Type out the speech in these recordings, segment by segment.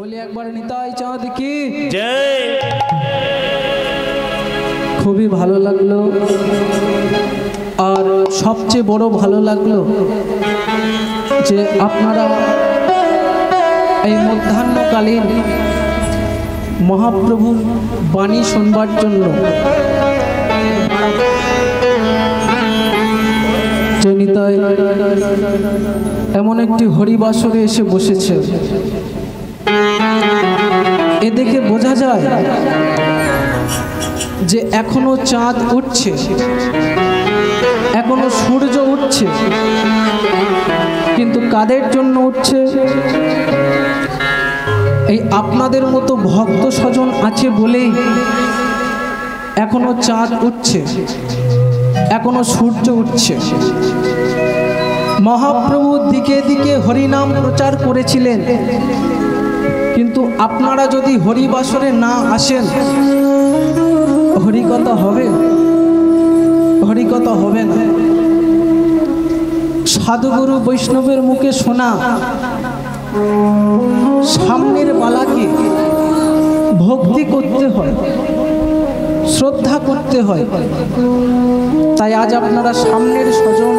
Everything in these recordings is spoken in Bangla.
বলি একবার নিতাই চাঁদ কি জয়। খুবই ভালো লাগলো, আর সবচেয়ে বড় ভালো লাগলো যে আপনারা এই মধ্যাহ্নকালীন মহাপ্রভুর বাণী শুনবার জন্য যে নিতাই এমন একটি হরিবাসরে এসে বসেছে। এ দেখে বোঝা যায় যে এখনো চাঁদ উঠছে, এখনো সূর্য উঠছে, কিন্তু কাদের জন্য উঠছে? এই আপনাদের মতো ভক্ত স্বজন আছে বলেই এখনো চাঁদ উঠছে, এখনো সূর্য উঠছে। মহাপ্রভু দিকে দিকে হরিনাম প্রচার করেছিলেন, কিন্তু আপনারা যদি হরিবাসরে না আসেন হরিকথা হবে? হরিকথা হবে না। সাধুগুরু বৈষ্ণবের মুখে শোনা সামনের বালাকে ভক্তি করতে হয়, শ্রদ্ধা করতে হয়। তাই আজ আপনারা সামনের স্বজন,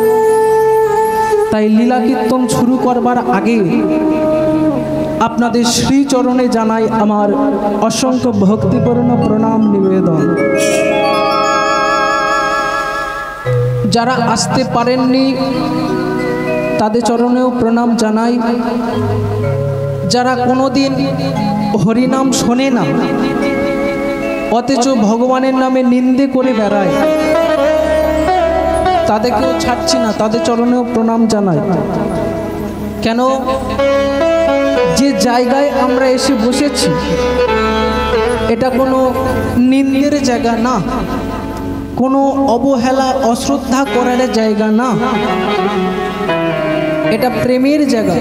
তাই লীলা কীর্তন শুরু করবার আগে আপনাদের শ্রীচরণে জানাই আমার অসংখ্য ভক্তিপূর্ণ প্রণাম নিবেদন। যারা আসতে পারেননি তাদের চরণেও প্রণাম জানাই। যারা কোনোদিন হরিনাম শোনে না অথচ ভগবানের নামে নিন্দে করে বেড়ায়, তাদেরকেও ছাড়ছি না, তাদের চরণেও প্রণাম জানাই। কেন? যে জায়গায় আমরা এসে বসেছি এটা কোনো নিন্দের জায়গা না, কোনো অবহেলা অশ্রদ্ধা করার জায়গা না, এটা প্রেমের জায়গা,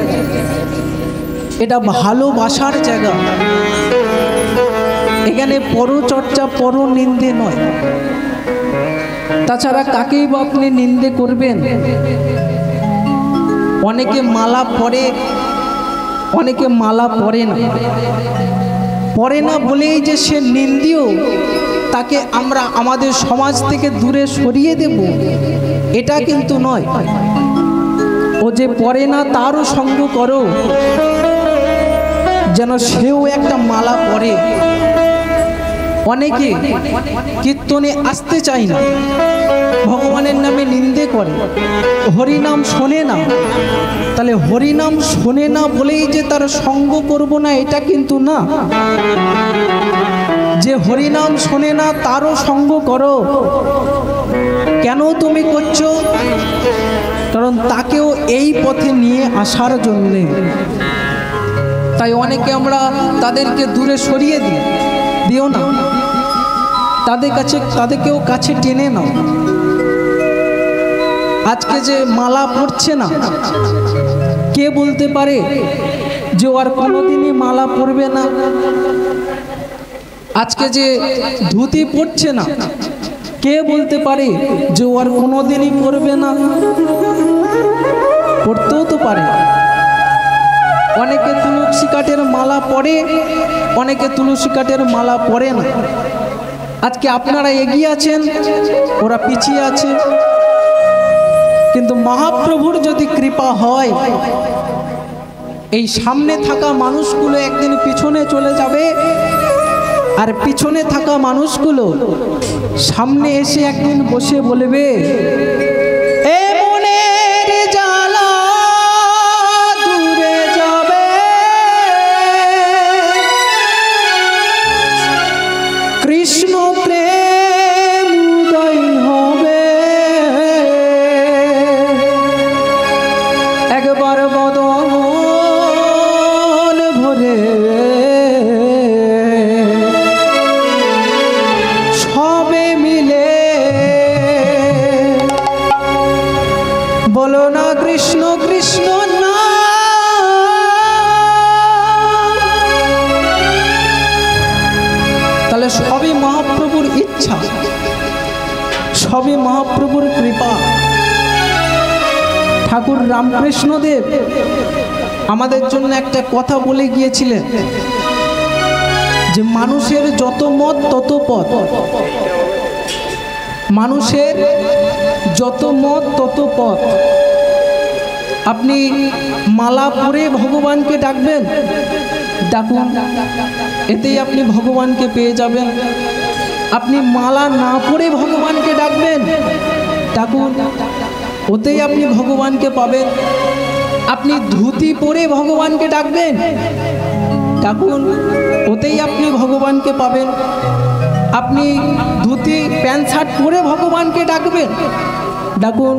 এটা ভালোবাসার জায়গা। এখানে পরচর্চা পর নিন্দে নয়। তাছাড়া কাকেই বা আপনি নিন্দে করবেন? অনেকে মালা পরে, অনেকে মালা পরে না। পরে না বলেই যে সে নিন্দীয়, তাকে আমরা আমাদের সমাজ থেকে দূরে সরিয়ে দেব এটা কিন্তু নয়। ও যে পরে না তারও সঙ্গ করো, যেন সেও একটা মালা পরে। অনেকে কীর্তনে আসতে চায় না, ভগবানের নামে নিন্দে করে, হরিনাম শোনে না। তাহলে হরিনাম শোনে না বলেই যে তার সঙ্গ করব না এটা কিন্তু না। যে হরিনাম শোনে না তারও সঙ্গ করো। কেন তুমি করছো? কারণ তাকেও এই পথে নিয়ে আসার জন্যে। তাই অনেকে আমরা তাদেরকে দূরে সরিয়ে দিও না, তাদেরকেও কাছে টেনে নাও। আজকে যে মালা পরছে না, কে বলতে পারে যে আর কোনোদিনই মালা পরবে না? আজকে যে ধুতি পরছে না, কে বলতে পারে যে আর কোনোদিনই পরবে না? পরতেও তো পারে। অনেকে তুলসী কাঠের মালা পরে, অনেকে তুলসী কাঠের মালা পরে না। আজকে আপনারা এগিয়ে আছেন, ওরা পিছিয়ে আছে। কিন্তু মহাপ্রভুর যদি কৃপা হয়, এই সামনে থাকা মানুষগুলো একদিন পিছনে চলে যাবে, আর পিছনে থাকা মানুষগুলো সামনে এসে একদিন বসে বলবে, এ মনের জ্বালা দূরে যাবে, কৃষ্ণ প্রেম উদয় হবে, একবার বদন ভরে সবে মিলে বলো না কৃষ্ণ কৃষ্ণ না। তাহলে সবই মহাপ্রভুর ইচ্ছা, সবই মহাপ্রভুর কৃপা। ঠাকুর রামকৃষ্ণদেব আমাদের জন্য একটা কথা বলে গিয়েছিলেন যে মানুষের যত মত তত পথ, মানুষের যত মত তত পথ। আপনি মালা পরে ভগবানকে ডাকবেন, ডাকুন, এতেই আপনি ভগবানকে পেয়ে যাবেন। আপনি মালা না পরে ভগবানকে ডাকবেন, ডাকুন, ওতেই আপনি ভগবানকে পাবেন। আপনি ধুতি পরে ভগবানকে ডাকবেন, ডাকুন, ওতেই আপনি ভগবানকে পাবেন। আপনি ধুতি প্যান্ট শার্ট পরে ভগবানকে ডাকবেন, ডাকুন,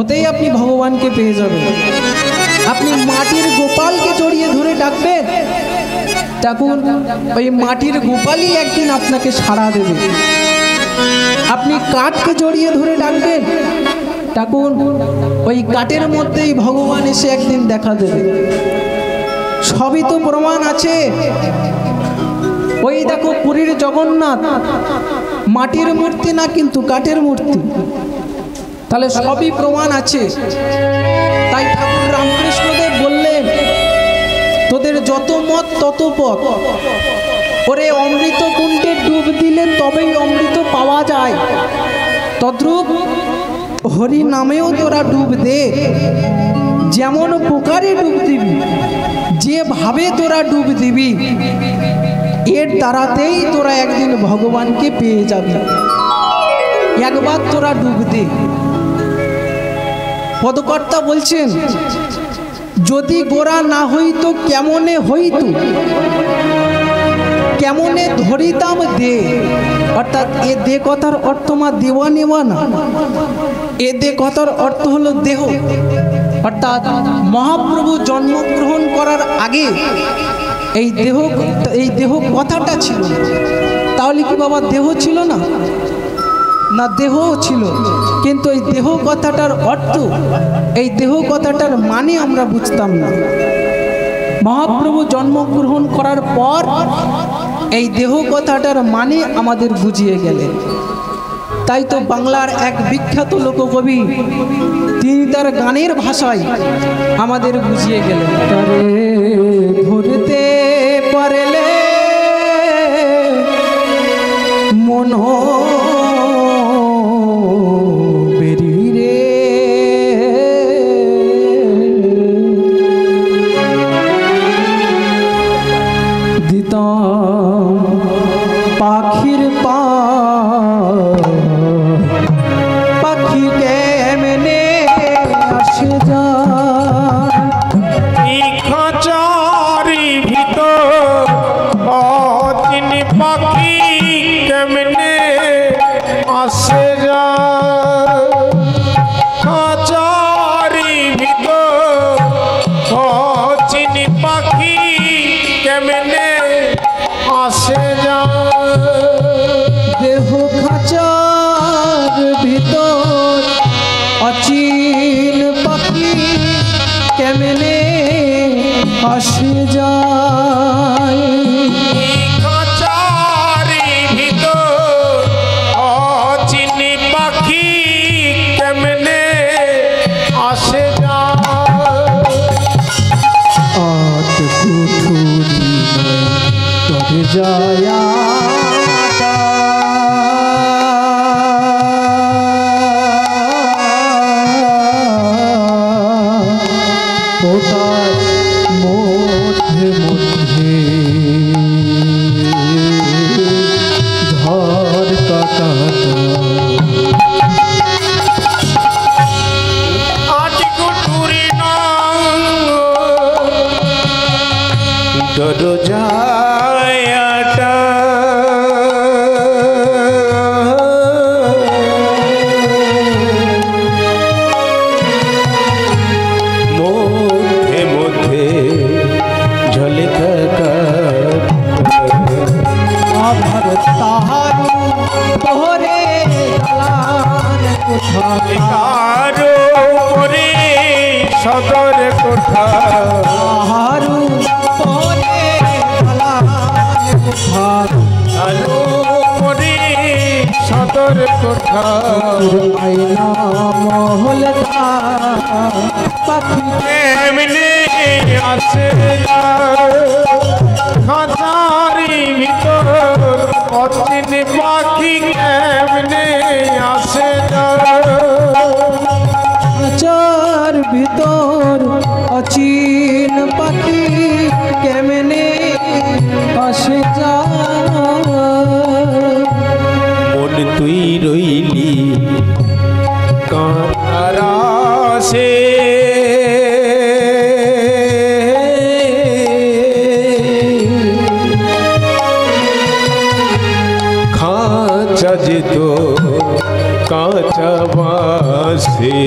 ওতেই আপনি ভগবানকে পেয়ে যাবেন। আপনি মাটির গোপালকে জড়িয়ে ধরে ডাকবেন, ডাকুন, ওই মাটির গোপালই একদিন আপনাকে সাড়া দেবে। আপনি কাঠকে জড়িয়ে ধরে ডাকবেন, ডাকুন, ওই কাঠের মধ্যেই ভগবান এসে একদিন দেখা দেবে। সবই তো প্রমাণ আছে। ওই দেখো পুরীর জগন্নাথ মাটির মূর্তি না, কিন্তু কাঠের মূর্তি। তাহলে সবই প্রমাণ আছে। তাই ঠাকুর রামকৃষ্ণদেব বললেন, তোদের যত মত তত পথ। ওরে অমৃত কুণ্ডে ডুব দিলে তবেই অমৃত পাওয়া যায়, তদ্রূপ হরি নামেও তোরা ডুব দে। যেমন প্রকারে ডুব দিবি, যেভাবে তোরা ডুব দিবি, এর দ্বারাতেই তোরা একদিন ভগবানকে পেয়ে যাবি। একবার তোরা ডুব দে। পদকর্তা বলছেন, যদি গোরা না হইতো কেমনে হইতো, কেমনে ধরিতাম দে। অর্থাৎ এ দে কথার অর্থ মা দেওয়া নেওয়া না, এ দে কথার অর্থ হলো দেহ। অর্থাৎ মহাপ্রভু জন্মগ্রহণ করার আগে এই দেহ কথাটা ছিল। তাহলে কি বাবা দেহ ছিল না? না, দেহও ছিল, কিন্তু এই দেহ কথাটার অর্থ, এই দেহ কথাটার মানে আমরা বুঝতাম না। মহাপ্রভু জন্মগ্রহণ করার পর এই দেহ কথাটার মানে আমাদের বুঝিয়ে গেলেন। তাই তো বাংলার এক বিখ্যাত লোককবি, তিনি তার গানের ভাষায় আমাদের বুঝিয়ে গেলেন। ধরতে পারলে মন পাখির পা পাখি কেমনে আসে যায়, খাঁচারি ভিতর অচিনি পাখি কেমনে আসে যায়, খাঁচারি ভিতর অচিনি পাখি কেমনে আসে যায়। দেহ খাঁচার ভিতর অচিন পাখি কেমনে আসে যায়, খাঁচারি ভিতর অচিনি পাখি কেমনে আসে যায়। আট কুঠুরি তবে যায় ওটার মধ্যে মধ্যে ঝড় কাটা আট কুঠুরি দরজাটা মধ্যে মধ্যে ঝলে থাকা আমার তাহার তোরে কারো পরে সদর কোঠা তাহার তোরে তোর কোঠা আয়না মহল পাখি এমনি আসে না খাঁচারি ভিতর অচিন পাখি এমনি আসে না চার ভিতর অচিন পাখি কেমনে আসে যায় মন তুই রইলি কারাসে খাঁচা যেত কাঁচা বাসে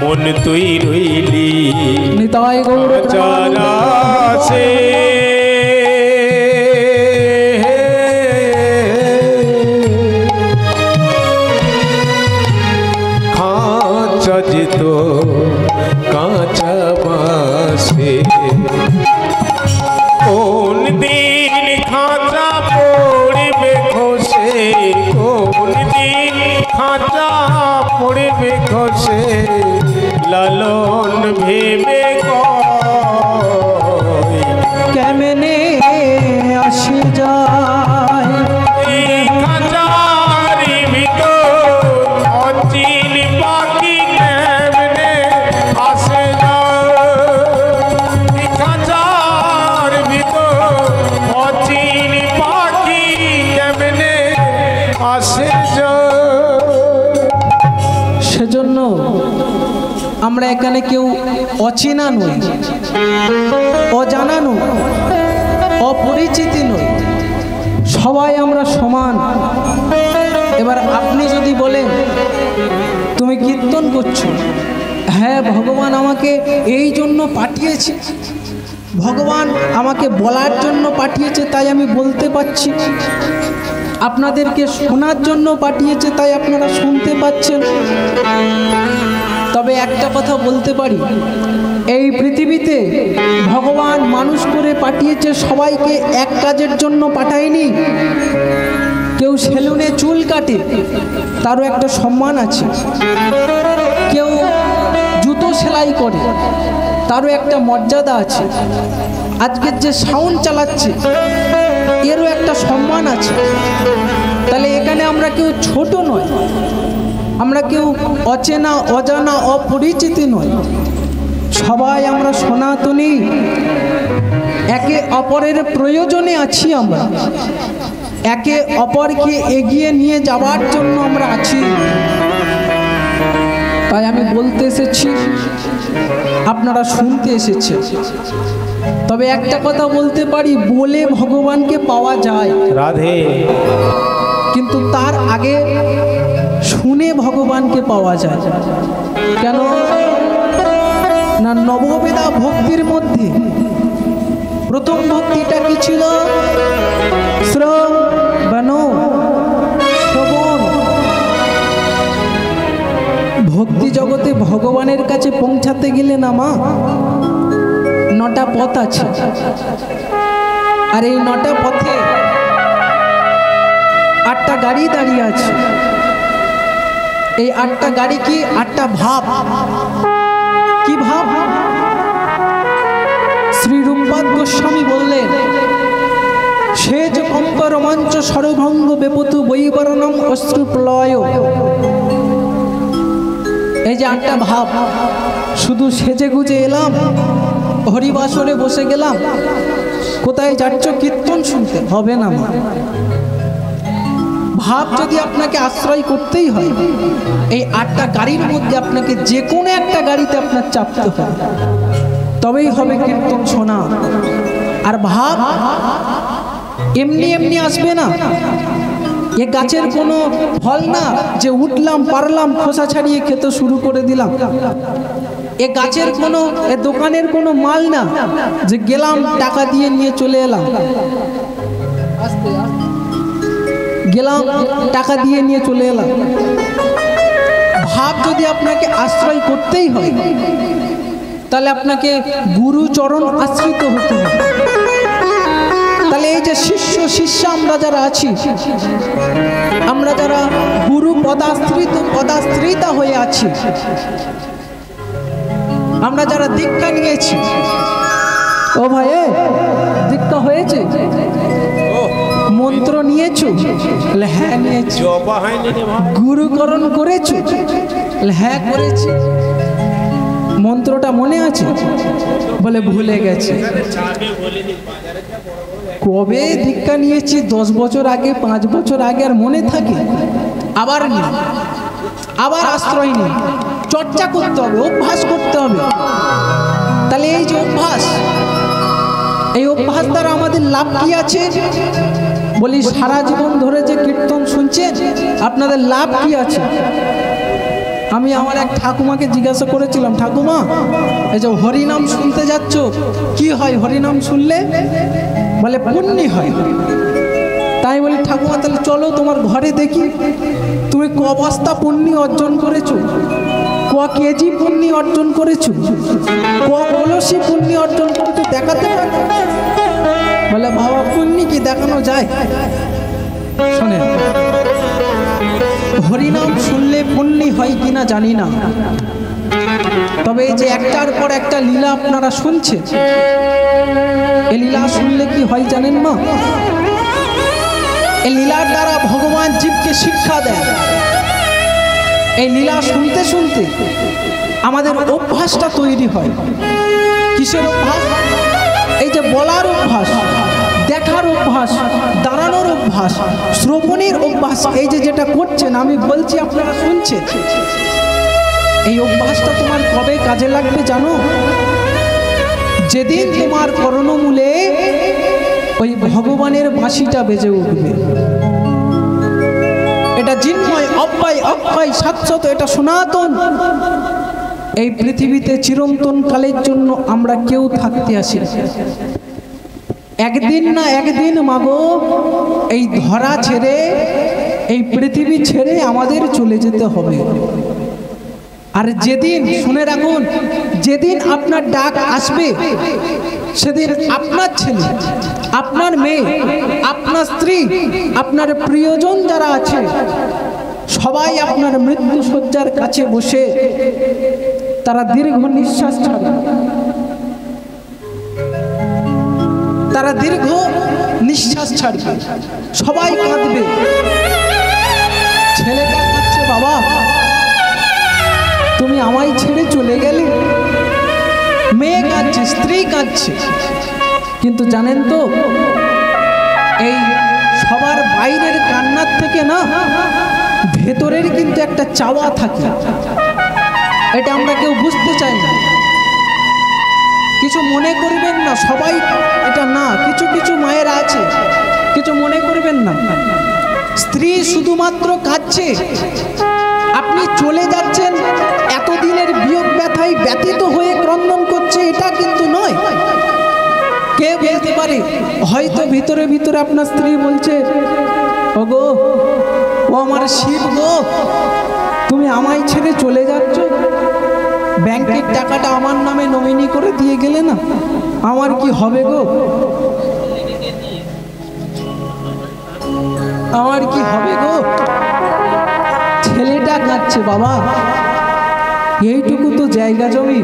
মন তুই রইলি নিতাই গৌর কারাসে খাঁচা যেত কাঁচা বাসে কোন দিন খাঁচা পড়বে খসে কোন দিন খাঁচা পড়বে খসে লালন ভেবে কয় কেমনে আসে যায় এই খাঁচারি ভিতর অচিন পাখি কেমনে আসে যায় এই খাঁচার ভিতর অচিন পাখি কেমনে আসে যায় সেজন্য আমরা এখানে কেউ অচেনা নই, অজানা নই, অপরিচিতি নই, সবাই আমরা সমান। এবার আপনি যদি বলেন তুমি কীর্তন করছো, হ্যাঁ ভগবান আমাকে এই জন্য পাঠিয়েছে, ভগবান আমাকে বলার জন্য পাঠিয়েছে তাই আমি বলতে পারছি, আপনাদেরকে শোনার জন্য পাঠিয়েছে তাই আপনারা শুনতে পাচ্ছেন। তবে একটা কথা বলতে পারি, এই পৃথিবীতে ভগবান মানুষ করে পাঠিয়েছে সবাইকে এক কাজের জন্য পাঠায়নি। কেউ সেলুনে চুল কাটে, তারও একটা সম্মান আছে। কেউ জুতো সেলাই করে, তারও একটা মর্যাদা আছে। আজকের যে সাউন্ড চালাচ্ছে এরও একটা সম্মান আছে। তাহলে এখানে আমরা কেউ ছোট নয়, আমরা কেউ অচেনা অজানা অপরিচিতি নয়, সবাই আমরা সনাতনী, একে অপরের প্রয়োজনে আছি। আমরা একে অপরকে এগিয়ে নিয়ে যাওয়ার জন্য আমরা আছি। তাই আমি বলতে এসেছি, আপনারা শুনতে এসেছেন। তবে একটা কথা বলতে পারি, বলে ভগবানকে পাওয়া যায় রাধে, কিন্তু তার আগে শুনে ভগবানকে পাওয়া যায়। কেন না, নববেদা ভক্তির মধ্যে প্রথম ভক্তিটা কি ছিল? শ্রবণ। ভক্তি জগতে ভগবানের কাছে পৌঁছাতে গেলে না মা, 9টা পথ আছে। আর এই 9টা পথে 8টা গাড়ি দাঁড়িয়ে আছে। এই 8টা গাড়ি কি? 8টা ভাব। কি ভাব? শ্রী রূপনাথ গোস্বামী বললেন, সেজ কম্প রোমাঞ্চ সর্বভঙ্গ বেপতু বৈবরণম অশ্রু প্রলয়। এই যে 8টা ভাব, শুধু সেজে গুজে এলাম, হরিবাসরে বসে গেলাম, কোথায় যাচ্ছ? কীর্তন শুনতে হবে না মা। ভাব যদি আপনাকে আশ্রয় করতেই হয়, এই 8টা গাড়ির মধ্যে আপনাকে যে কোনো একটা গাড়িতে আপনার চাপতে হবে, তবেই হবে কীর্তন শোনা। আর ভাব এমনি এমনি আসবে না। এ গাছের কোনো ফল না যে উঠলাম পারলাম খোসা ছাড়িয়ে খেতে শুরু করে দিলাম। এ গাছের কোনো, এ দোকানের কোনো মাল না যে গেলাম টাকা দিয়ে নিয়ে চলে এলাম, গেলাম টাকা দিয়ে নিয়ে চলে এলাম। ভাব যদি আপনাকে আশ্রয় করতেই হয়, তাহলে আপনাকে গুরুচরণ আশ্রিত হতে হবে। তাহলে এই যে শিষ্য শিষ্যা আমরা যারা আছি, আমরা যারা গুরু পদাশ্রিতা হয়ে আছি, আমরা যারা দীক্ষা নিয়েছি, ও ভাই দীক্ষা হয়েছে, মন্ত্র নিয়েছো? হ্যাঁ নিয়েছি। গুরুকরণ করেছো? হ্যাঁ করেছি। মন্ত্রটা মনে আছে? বলে ভুলে গেছে। কবে দীক্ষা নিয়েছি? 10 বছর আগে, 5 বছর আগে, আর মনে থাকে? আবার নি, আবার আশ্রয় নিই, চর্চা করতে হবে, অভ্যাস করতে হবে। তাহলে এই যে অভ্যাস, এই অভ্যাস দ্বারা আমাদের লাভ কি আছে? বলি সারা জীবন ধরে যে কীর্তন শুনছেন, আপনাদের লাভ কি আছে? আমি আমার এক ঠাকুমাকে জিজ্ঞাসা করেছিলাম, ঠাকুমা এই যে হরিনাম শুনতে যাচ্ছ, কি হয় হরিনাম শুনলে? বলে পুণ্য হয়। তাই বলি ঠাকুমা তাহলে চলো তোমার ঘরে দেখি, তুমি ক বস্তা পুণ্য অর্জন করেছো, ক কেজি পুণ্য অর্জন করেছো, ক কলসি পুণ্য অর্জন করেছো, দেখাতে পারো? বলে বাবা পুণ্য কি দেখানো যায়? শোনেন, হরিনাম শুনলে পুণ্য হয় কিনা জানি না, তবে এই যে একটার পর একটা লীলা আপনারা শুনছেন, এই লীলা শুনলে কি হয় জানেন মা? এই লীলার দ্বারা ভগবান জীবকে শিক্ষা দেন। এই লীলা শুনতে শুনতে আমাদের অভ্যাসটা তৈরি হয়। কিসের অভ্যাস? এই যে বলার অভ্যাস, দেখার অভ্যাস, দাঁড়ানোর অভ্যাস, শ্রবণের অভ্যাস। এই যে যেটা করছেন, আমি বলছি আপনারা শুনছেন, এই অভ্যাসটা তোমার কবে কাজে লাগবে জানো? যেদিন তোমার কর্ণমূলে ওই ভগবানের বাঁশিটা বেজে উঠবে। এটা চিন্ময়, অব্যয়, অক্ষয়, শাশ্বত, এটা সনাতন। এই পৃথিবীতে চিরন্তন কালের জন্য আমরা কেউ থাকতে আসি, একদিন না একদিন মাগো এই ধরা ছেড়ে, এই পৃথিবী ছেড়ে আমাদের চলে যেতে হবে। আর যেদিন, শুনে রাখুন, যেদিন আপনার ডাক আসবে, সেদিন আপনার ছেলে, আপনার মেয়ে, আপনার স্ত্রী, আপনার প্রিয়জন যারা আছে, সবাই আপনার মৃত্যু শয্যার কাছে বসে তারা দীর্ঘ নিঃশ্বাস ছাড়বে, তারা দীর্ঘ নিঃশ্বাস ছাড়বে, সবাই কাঁদবে। ছেলেটা কাঁদছে, বাবা তুমি আমায় ছেড়ে চলে গেলে। মেয়ে কাঁদছে, স্ত্রী কাঁদছে। কিন্তু জানেন তো, এই সবার বাইরের কান্নার থেকে না, ভেতরের কিন্তু একটা চাওয়া থাকে। এটা আমরা কেউ বুঝতে চাই না। কিছু মনে করবেন না, সবাই এটা না, কিছু কিছু মায়েরা আছে, কিছু মনে করবেন না। স্ত্রী শুধুমাত্র কাঁদছে, আপনি চলে যাচ্ছেন, এতদিনের বিয়োগ ব্যথায় ব্যতীত হয়ে ক্রন্দন করছে, এটা কিন্তু নয়। কে বলতে পারে, হয়তো ভিতরে ভিতরে আপনার স্ত্রী বলছে, ওগো ও আমার শিব গো, তুমি আমায় ছেড়ে চলে যাচ্ছ, ব্যাংকের টাকাটা আমার নামে নমিনি করে দিয়ে গেলে না, আমার কি হবে গো, আমার কি হবে গো। ছেলেটা কাঁদছে, বাবা এইটুকু তো জায়গা জমি,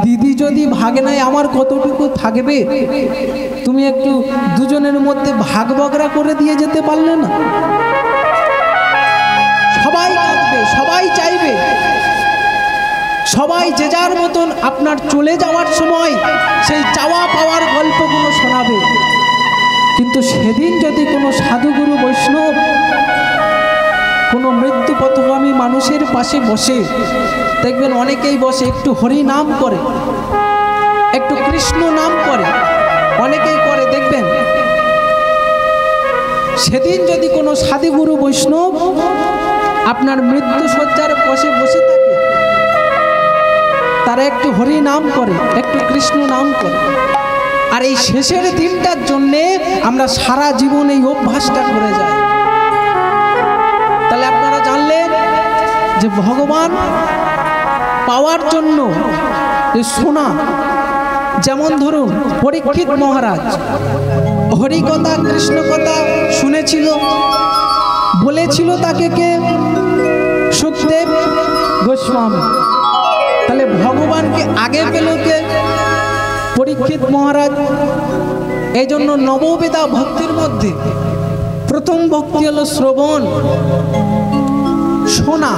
দিদি যদি ভাগে নাই আমার কতটুকু থাকবে, তুমি একটু দুজনের মধ্যে ভাগ বগরা করে দিয়ে যেতে পারলে না। সবাই কাঁদবে, সবাই চাইবে, সবাই যে যার মতন আপনার চলে যাওয়ার সময় সেই চাওয়া পাওয়ার গল্পগুলো শোনাবে। কিন্তু সেদিন যদি কোনো সাধুগুরু বৈষ্ণব কোনো মৃত্যু পথগামী মানুষের পাশে বসে, দেখবেন অনেকেই বসে একটু হরি নাম করে, একটু কৃষ্ণ নাম করে, অনেকেই করে দেখবেন। সেদিন যদি কোনো সাধুগুরু বৈষ্ণব আপনার মৃত্যু শয্যার পাশে বসে থাকে, তারা একটু হরি নাম করে, একটু কৃষ্ণ নাম করে, আর এই শেষের দিনটার জন্যে আমরা সারা জীবন এই অভ্যাসটা করে যাই। তাহলে আপনারা জানলেন যে ভগবান পাওয়ার জন্য যে সোনা, যেমন ধরুন পরীক্ষিত মহারাজ হরিকথা কৃষ্ণ কথা শুনেছিল, বলেছিল তাকে কে? সুখদেব গোস্বামী। তাহলে ভগবানকে আগে পেল কে? পরীক্ষিত মহারাজ। এই জন্য নববেদা ভক্তির মধ্যে প্রথম ভক্তি হলো শ্রবণ, শোনা।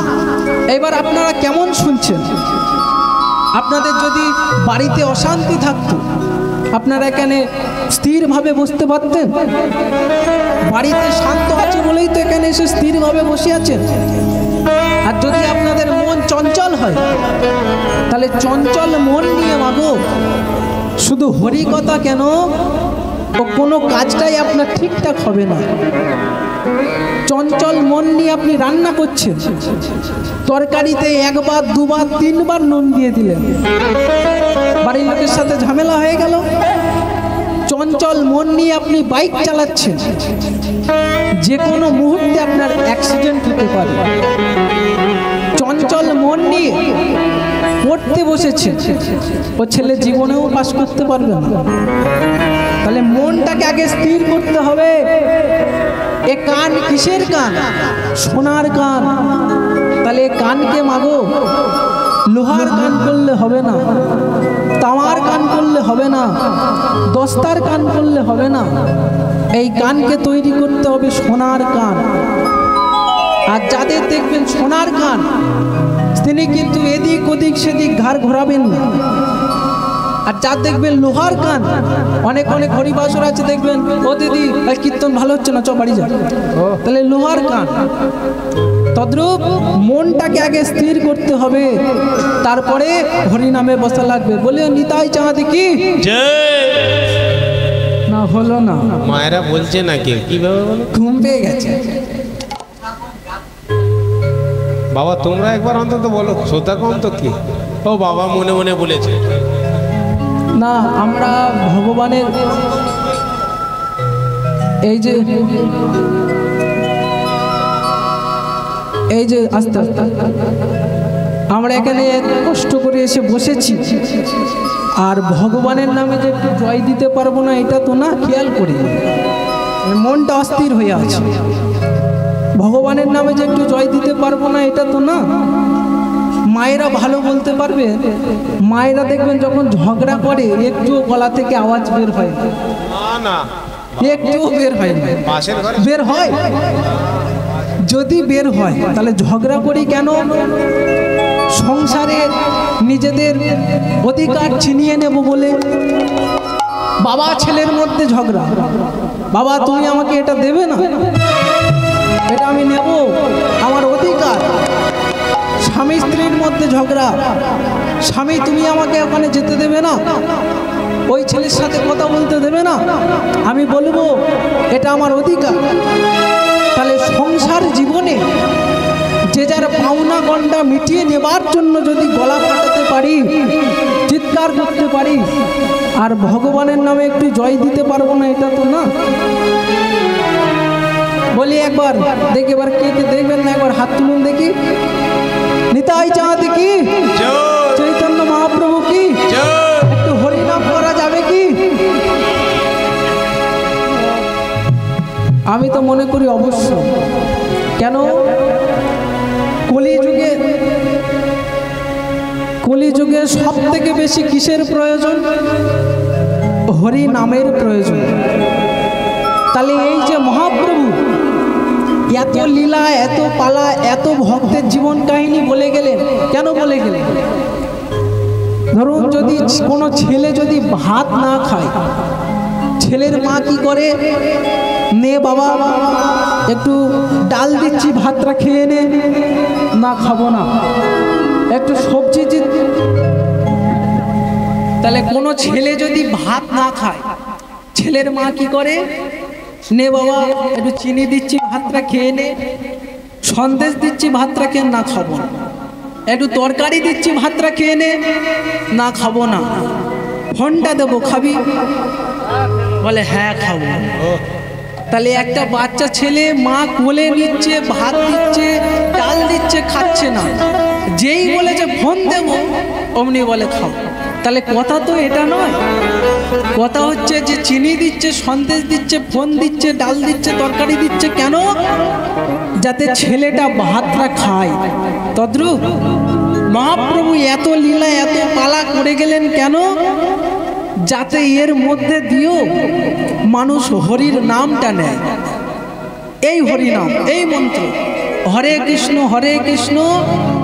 এবার আপনারা কেমন শুনছেন? আপনাদের যদি বাড়িতে অশান্তি থাকতো, আপনারা এখানে স্থিরভাবে বসতে পারতেন? বাড়িতে শান্ত আছে বলেই তো এখানে এসে স্থিরভাবে বসে আছেন। আর যদি আপনাদের মন চঞ্চল হয়, তাহলে চঞ্চল মন নিয়ে মাগো শুধু হরি কথা কেন, ও কোনো কাজটাই আপনার ঠিকঠাক হবে না। চঞ্চল মন নিয়ে আপনি রান্না করছেন, তরকারিতে একবার দুবার তিনবার নুন দিয়ে দিলেন, বাড়ির লোকের সাথে ঝামেলা হয়ে গেল। চঞ্চল মন নিয়ে আপনি বাইক চালাচ্ছেন, যে কোনো মুহূর্তে আপনার অ্যাক্সিডেন্ট হতে পারে। চঞ্চল মন নিয়ে পড়তে বসেছে, ও ছেলে জীবনেও পাস করতে পারবে না। তাহলে মনটাকে আগে স্থির করতে হবে। এ কান কিসের কান? সোনার কান। তাহলে এ কানকে মাগো লোহার কান করলে হবে না, তামার কান করলে হবে না, দস্তার কান করলে হবে না। এই কানকে তৈরি করতে হবে সোনার কান। আর যাদের দেখবেন সোনার কান, তিনি কিন্তু এদিক ওদিক সেদিক ঘাড় ঘোরাবেন না। আর যার দেখবেন লোহার কান, অনেক অনেক হরিবাসর আছে দেখবেন, ও দিদি কীর্তন ভালো হচ্ছে না, চ বাড়ি যা। তাহলে লোহার কান। তদ্রূপ মনটাকে আগে স্থির করতে হবে, তারপরে হরিনামে বসা লাগবে। বলে নিতাই চাঁদি কি না হলো না, মায়েরা বলছে নাকি কিভাবে বলো? ঘুম পেয়ে গেছে। বাবা তোমরা একবার অন্তত বলো, শ্রদ্ধা কম তো কি? ও বাবা মনে মনে বলেছে না, আমরা ভগবানের এই যে আস্তে আস্তে আমরা এখানে কষ্ট করে এসে বসেছি, আর ভগবানের নামে যে একটু জয় দিতে পারবো না এটা তো না, খেয়াল করি মনটা অস্থির হয়ে আছে। ভগবানের নামে যে একটু জয় দিতে পারবো না এটা তো না। মায়েরা ভালো বলতে পারবে, মায়েরা দেখবেন যখন ঝগড়া করে একটুও গলা থেকে আওয়াজ বের হয় না, একটুও বের হয় না। পাশের ঘরে বের হয়, যদি বের হয় তাহলে ঝগড়া করি কেন? সংসারে নিজেদের অধিকার ছিনিয়ে নেব বলে। বাবা ছেলের মধ্যে ঝগড়া, বাবা তুমি আমাকে এটা দেবে না, এটা আমি নেব, আমার অধিকার। স্বামী স্ত্রীর মধ্যে ঝগড়া, স্বামী তুমি আমাকে ওখানে যেতে দেবে না, ওই ছেলের সাথে কথা বলতে দেবে না, আমি বলবো এটা আমার অধিকার। তাহলে সংসার জীবনে যে যার পাওনা গন্ডা মিটিয়ে নেবার জন্য যদি গলা ফাটাতে পারি, চিৎকার করতে পারি, আর ভগবানের নামে একটু জয় দিতে পারবো না এটা তো না। বলি একবার দেখি, এবার কে কে দেখবেন না, একবার হাত তুলুন দেখি। নিতাই চাঁদ কি, চৈতন্য মহাপ্রভু কি, একটু হরিনাম করা যাবে কি? আমি তো মনে করি অবশ্য। কেন? কলিযুগে সব থেকে বেশি কিসের প্রয়োজন? হরি নামের প্রয়োজন। তাহলে এই যে মহাপ্রভু এত লীলা, এত পালা, এত ভক্তের জীবন কাহিনী বলে গেলেন, কেন বলে গেলেন? ধরুন যদি কোনো ছেলে যদি ভাত না খায়, ছেলের মা কি করে? নে বাবা একটু ডাল দিচ্ছি, ভাতটা খেয়ে নে। না খাবো না, একটু সবজি। তাহলে কোনো ছেলে যদি ভাত না খায়, ছেলের মা কি করে? নে বাবা একটু চিনি দিচ্ছি, ভাতটা খেয়ে নে। সন্দেশ দিচ্ছি, ভাতটা খেয়ে না খাবো না। একটু তরকারি দিচ্ছি, ভাতটা খেয়ে নে। না খাবো না। ফোনটা দেবো, খাবি? বলে হ্যাঁ খাবো। তাহলে একটা বাচ্চা ছেলে মা কোলে নিচ্ছে, ভাত দিচ্ছে, ডাল দিচ্ছে, খাচ্ছে না। যেই বলেছে ফোন দেবো, অমনি বলে খাও। তাহলে কথা তো এটা নয়, কথা হচ্ছে যে চিনি দিচ্ছে, সন্দেশ দিচ্ছে, ফোন দিচ্ছে, ডাল দিচ্ছে, তরকারি দিচ্ছে, কেন? যাতে ছেলেটা ভাতটা খায়। তদ্রূপ মহাপ্রভু এত লীলা এত পালা করে গেলেন কেন? যাতে এর মধ্যে দিয়েও মানুষ হরির নামটা নেয়। এই হরিনাম, এই মন্ত্র, হরে কৃষ্ণ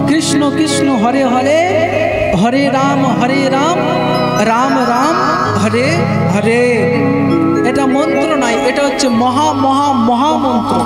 কৃষ্ণ কৃষ্ণ হরে হরে, হরে রাম রাম রাম হরে হরে। এটা মন্ত্র নয়, এটা হচ্ছে মহা মহা মহামন্ত্র।